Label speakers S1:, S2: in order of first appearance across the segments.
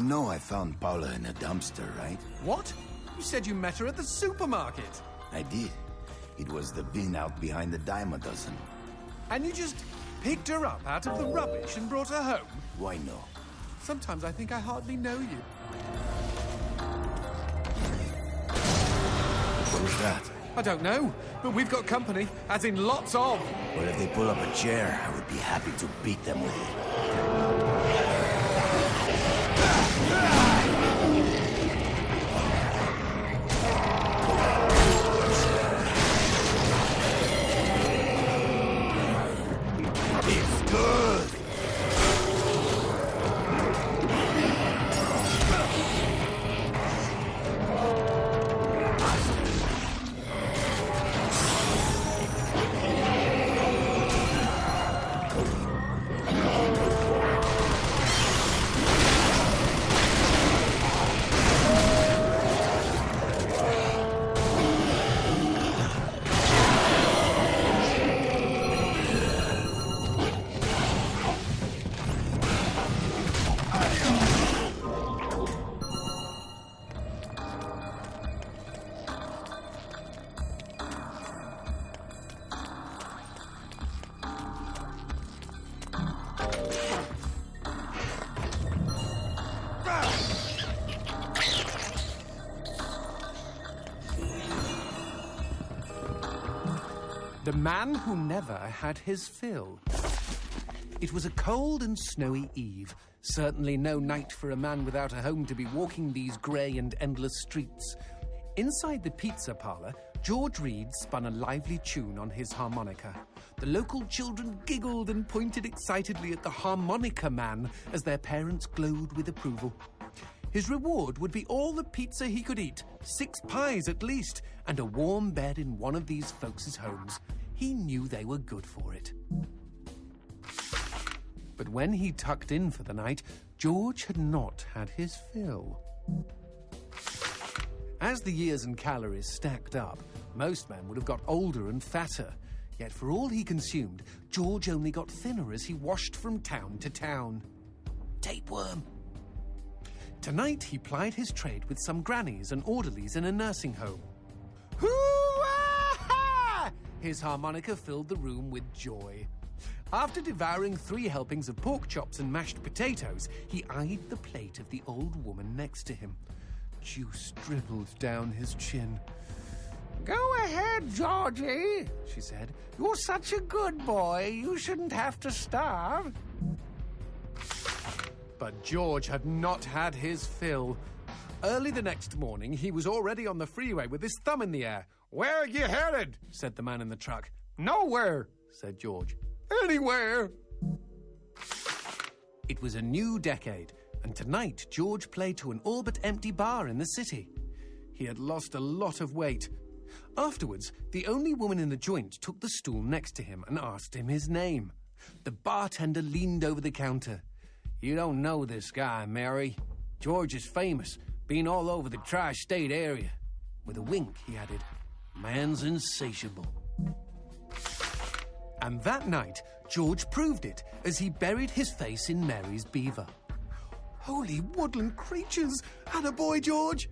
S1: You know I found Paula in a dumpster, right?
S2: What? You said you met her at the supermarket.
S1: I did. It was the bin out behind the dime a dozen.
S2: And you just picked her up out of the rubbish and brought her home?
S1: Why no?
S2: Sometimes I think I hardly know you.
S1: What was that?
S2: I don't know, but we've got company, as in lots of.
S1: Well, if they pull up a chair, I would be happy to beat them with it. It's good!
S2: The man who never had his fill. It was a cold and snowy eve. Certainly no night for a man without a home to be walking these grey and endless streets. Inside the pizza parlour, George Reed spun a lively tune on his harmonica. The local children giggled and pointed excitedly at the harmonica man as their parents glowed with approval. His reward would be all the pizza he could eat, 6 pies at least, and a warm bed in one of these folks' homes. He knew they were good for it. But when he tucked in for the night, George had not had his fill. As the years and calories stacked up, most men would have got older and fatter. Yet for all he consumed, George only got thinner as he washed from town to town. Tapeworm. Tonight he plied his trade with some grannies and orderlies in a nursing home. Hoo-ah-ha! His harmonica filled the room with joy. After devouring 3 helpings of pork chops and mashed potatoes, he eyed the plate of the old woman next to him. Juice dribbled down his chin. "Go ahead, Georgie," she said. "You're such a good boy. You shouldn't have to starve." But George had not had his fill. Early the next morning, he was already on the freeway with his thumb in the air. "Where are you headed?" said the man in the truck. "Nowhere," said George. "Anywhere." It was a new decade, and tonight George played to an all but empty bar in the city. He had lost a lot of weight. Afterwards, the only woman in the joint took the stool next to him and asked him his name. The bartender leaned over the counter. "You don't know this guy, Mary. George is famous, been all over the tri-state area." With a wink, he added, "Man's insatiable." And that night, George proved it as he buried his face in Mary's beaver. Holy woodland creatures! Attaboy, George!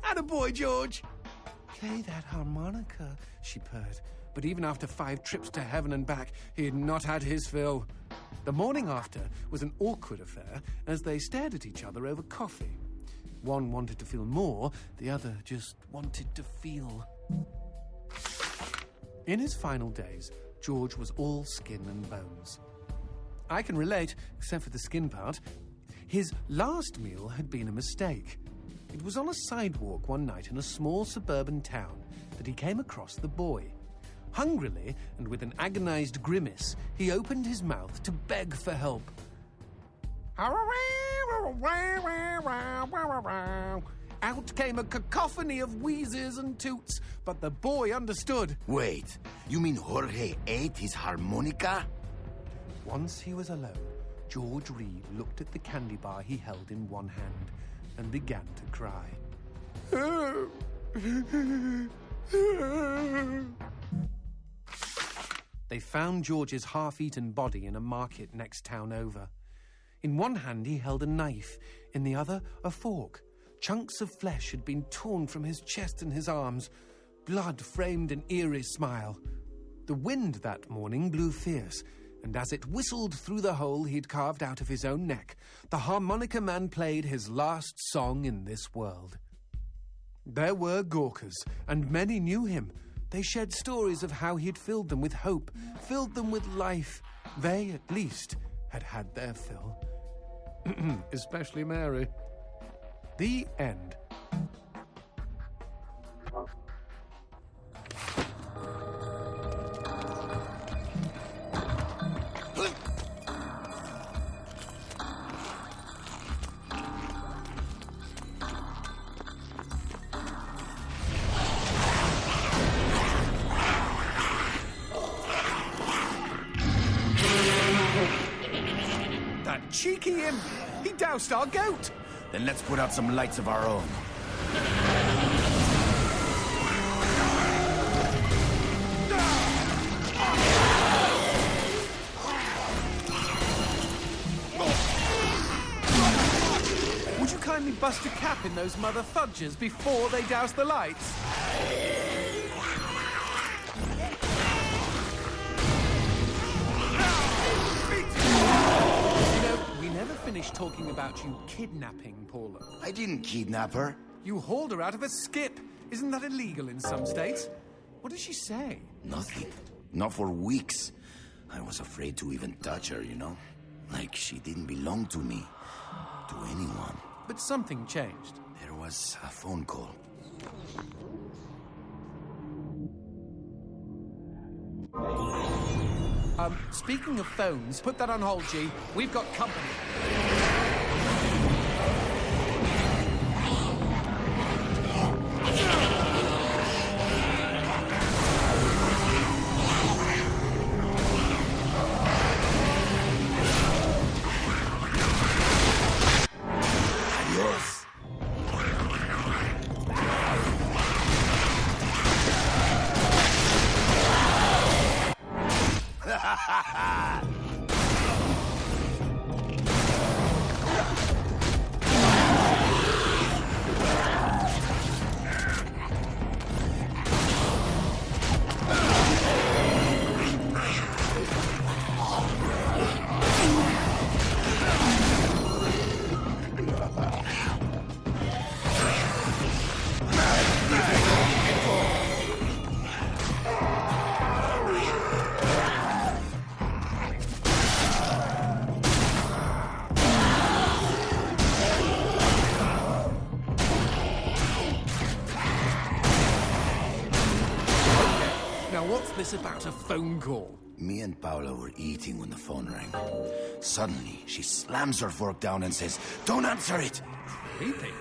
S2: Attaboy, George! "Play that harmonica," she purred. But even after 5 trips to heaven and back, he had not had his fill. The morning after was an awkward affair as they stared at each other over coffee. One wanted to feel more, the other just wanted to feel. In his final days, George was all skin and bones. I can relate, except for the skin part. His last meal had been a mistake. It was on a sidewalk one night in a small suburban town that he came across the boy. Hungrily, and with an agonized grimace, he opened his mouth to beg for help. Out came a cacophony of wheezes and toots, but the boy understood.
S1: Wait, you mean Jorge ate his harmonica?
S2: Once he was alone, George Reed looked at the candy bar he held in one hand and began to cry. They found George's half-eaten body in a market next town over. In one hand he held a knife, In the other, a fork. Chunks of flesh had been torn from his chest and his arms. Blood framed an eerie smile. The wind that morning blew fierce, and as it whistled through the hole he'd carved out of his own neck, the harmonica man played his last song in this world. There were Gawkers, and many knew him. They shared stories of how he'd filled them with hope, filled them with life. They, at least, had had their fill. Especially Mary. The end. That cheeky imp! He doused our goat!
S1: Then let's put out some lights of our own.
S2: Would you kindly bust a cap in those mother fudges before they douse the lights? We never finished talking about you kidnapping Paula.
S1: I didn't kidnap her.
S2: You hauled her out of a skip. Isn't that illegal in some states? What did she say?
S1: Nothing. Not for weeks. I was afraid to even touch her, you know? Like she didn't belong to me. To anyone.
S2: But something changed.
S1: There was a phone call.
S2: Speaking of phones, put that on hold, G. We've got company.
S1: Adios.
S2: Now what's this about a phone call?
S1: Me and Paula were eating when the phone rang. Suddenly, she slams her fork down and says, "Don't answer it!"
S2: Creepy.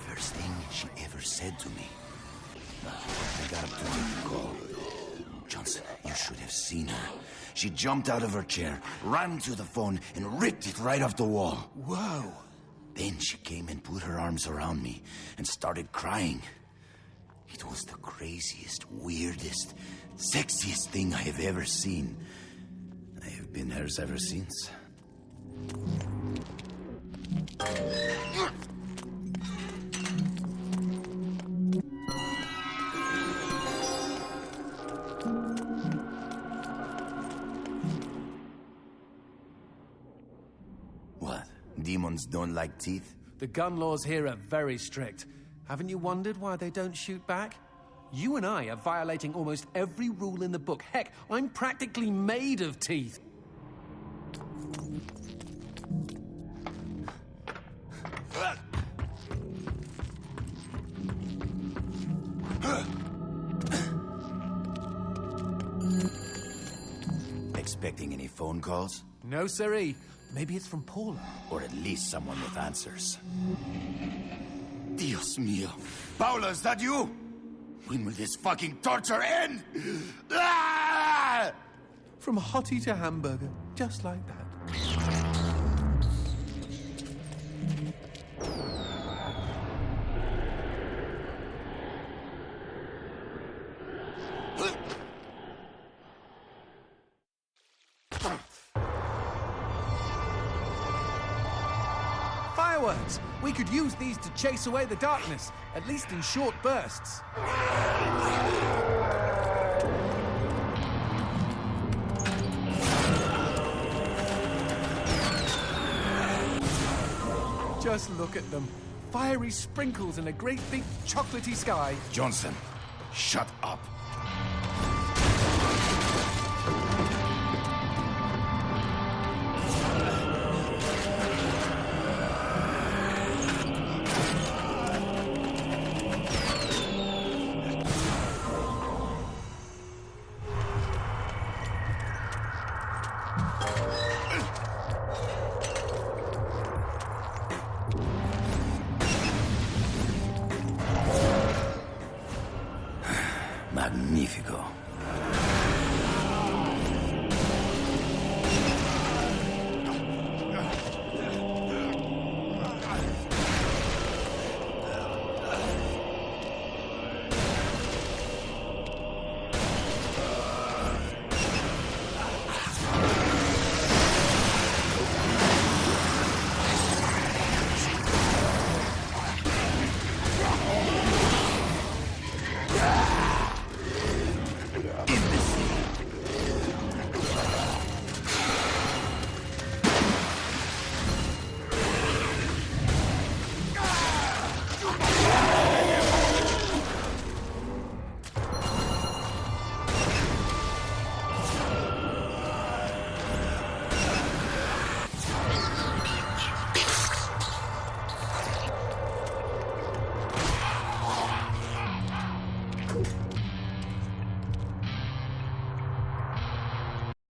S1: First thing she ever said to me. I got up to take the call. Johnson, you should have seen her. She jumped out of her chair, ran to the phone, and ripped it right off the wall.
S2: Whoa.
S1: Then she came and put her arms around me and started crying. It was the craziest, weirdest, sexiest thing I have ever seen. I have been hers ever since. What? Demons don't like teeth?
S2: The gun laws here are very strict. Haven't you wondered why they don't shoot back? You and I are violating almost every rule in the book. Heck, I'm practically made of teeth.
S1: Expecting any phone calls?
S2: No, siree. Maybe it's from Paula.
S1: Or at least someone with answers. Dios mío. Paula, is that you? When will this fucking torture end? Ah!
S2: From hottie to hamburger, just like that. Fireworks! We could use these to chase away the darkness, at least in short bursts. Just look at them. Fiery sprinkles in a great big chocolatey sky.
S1: Johnson, shut up.